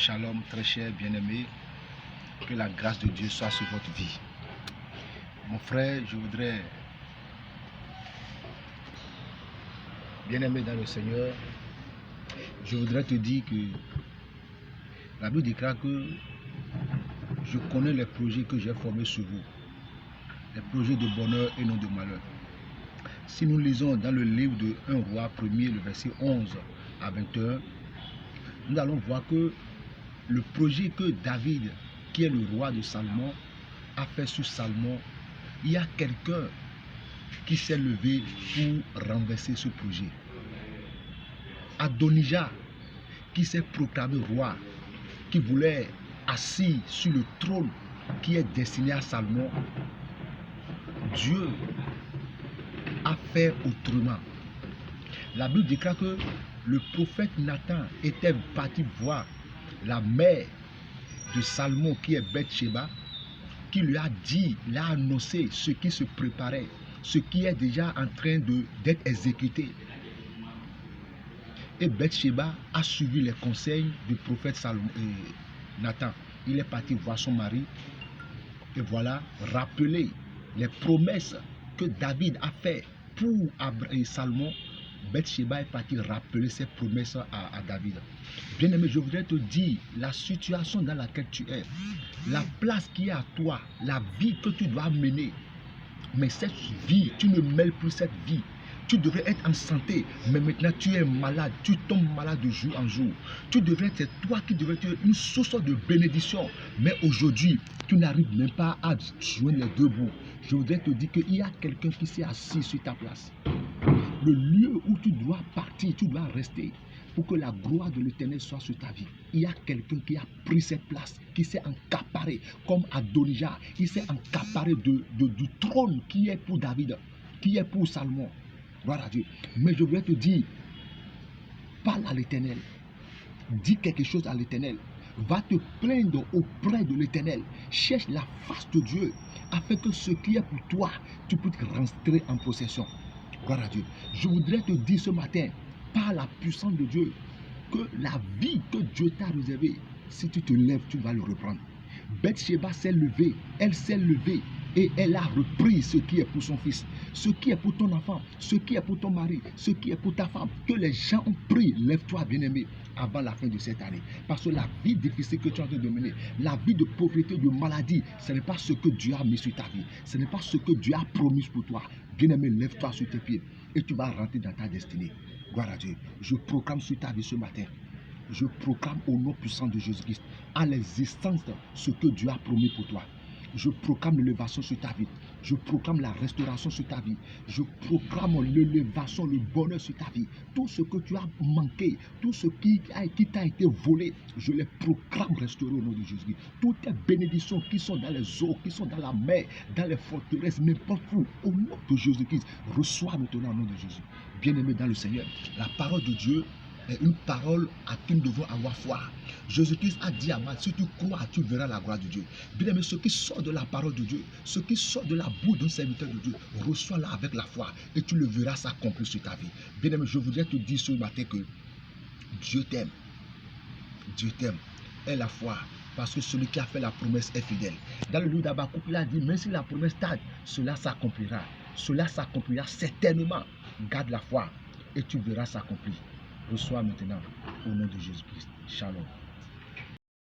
Shalom, très cher bien-aimé, que la grâce de Dieu soit sur votre vie. Mon frère, je voudrais, bien-aimé dans le Seigneur, je voudrais te dire que la Bible déclare que je connais les projets que j'ai formés sur vous, les projets de bonheur et non de malheur. Si nous lisons dans le livre de 1 Roi 1er, le verset 11 à 21, nous allons voir que le projet que David, qui est le roi de Salomon, a fait sur Salomon, il y a quelqu'un qui s'est levé pour renverser ce projet. Adonijah, qui s'est proclamé roi, qui voulait assis sur le trône qui est destiné à Salomon, Dieu a fait autrement. La Bible déclare que le prophète Nathan était parti voir la mère de Salomon, qui est Bathsheba, qui lui a dit, l'a annoncé ce qui se préparait, ce qui est déjà en train d'être exécuté. Et Bathsheba a suivi les conseils du prophète Nathan. Il est parti voir son mari et voilà, rappeler les promesses que David a faites pour Salomon. Bathsheba est partie rappeler ses promesses à David. Bien-aimé, je voudrais te dire la situation dans laquelle tu es, la place qui est à toi, la vie que tu dois mener. Mais cette vie, tu ne mêles plus cette vie. Tu devrais être en santé, mais maintenant tu es malade, tu tombes malade de jour en jour. Tu devrais être toi qui devrais être une source de bénédiction. Mais aujourd'hui, tu n'arrives même pas à joindre les deux bouts. Je voudrais te dire qu'il y a quelqu'un qui s'est assis sur ta place. Le lieu où tu dois partir, tu dois rester pour que la gloire de l'Éternel soit sur ta vie. Il y a quelqu'un qui a pris cette place, qui s'est accaparé comme Adonijah. Il s'est accaparé du trône qui est pour David, qui est pour Salomon. Voilà Dieu. Mais je voulais te dire, parle à l'Éternel. Dis quelque chose à l'Éternel. Va te plaindre auprès de l'Éternel. Cherche la face de Dieu afin que ce qui est pour toi, tu puisses rentrer en possession. Gloire à Dieu. Je voudrais te dire ce matin, par la puissance de Dieu, que la vie que Dieu t'a réservée, si tu te lèves, tu vas le reprendre. Bathsheba s'est levée, elle s'est levée et elle a repris ce qui est pour son fils, ce qui est pour ton enfant, ce qui est pour ton mari, ce qui est pour ta femme. Que les gens ont pris, lève-toi bien-aimé, avant la fin de cette année. Parce que la vie difficile que tu es en train de mener, la vie de pauvreté, de maladie, ce n'est pas ce que Dieu a mis sur ta vie. Ce n'est pas ce que Dieu a promis pour toi. Bien-aimé, lève-toi sur tes pieds et tu vas rentrer dans ta destinée. Gloire à Dieu. Je proclame sur ta vie ce matin. Je proclame au nom puissant de Jésus-Christ à l'existence ce que Dieu a promis pour toi. Je proclame l'élévation sur ta vie. Je proclame la restauration sur ta vie. Je proclame l'élévation, le bonheur sur ta vie. Tout ce que tu as manqué, tout ce qui t'a été volé, je les proclame restauré au nom de Jésus. Toutes les bénédictions qui sont dans les eaux, qui sont dans la mer, dans les forteresses, n'importe où, au nom de Jésus-Christ, reçois maintenant au nom de Jésus. Bien-aimé dans le Seigneur, la parole de Dieu est une parole à qui nous devons avoir foi. Jésus-Christ a dit à moi, si tu crois, tu verras la gloire de Dieu. Bien aimé, ce qui sort de la parole de Dieu, ce qui sort de la bouche d'un serviteur de Dieu, reçois-la avec la foi et tu le verras s'accomplir sur ta vie. Bien aimé, je voudrais te dire ce matin que Dieu t'aime. Dieu t'aime. Aie la foi. Parce que celui qui a fait la promesse est fidèle. Dans le livre d'Habakkuk, il a dit, même si la promesse tarde, cela s'accomplira. Cela s'accomplira certainement. Garde la foi et tu verras s'accomplir. Reçois maintenant au nom de Jésus-Christ. Shalom.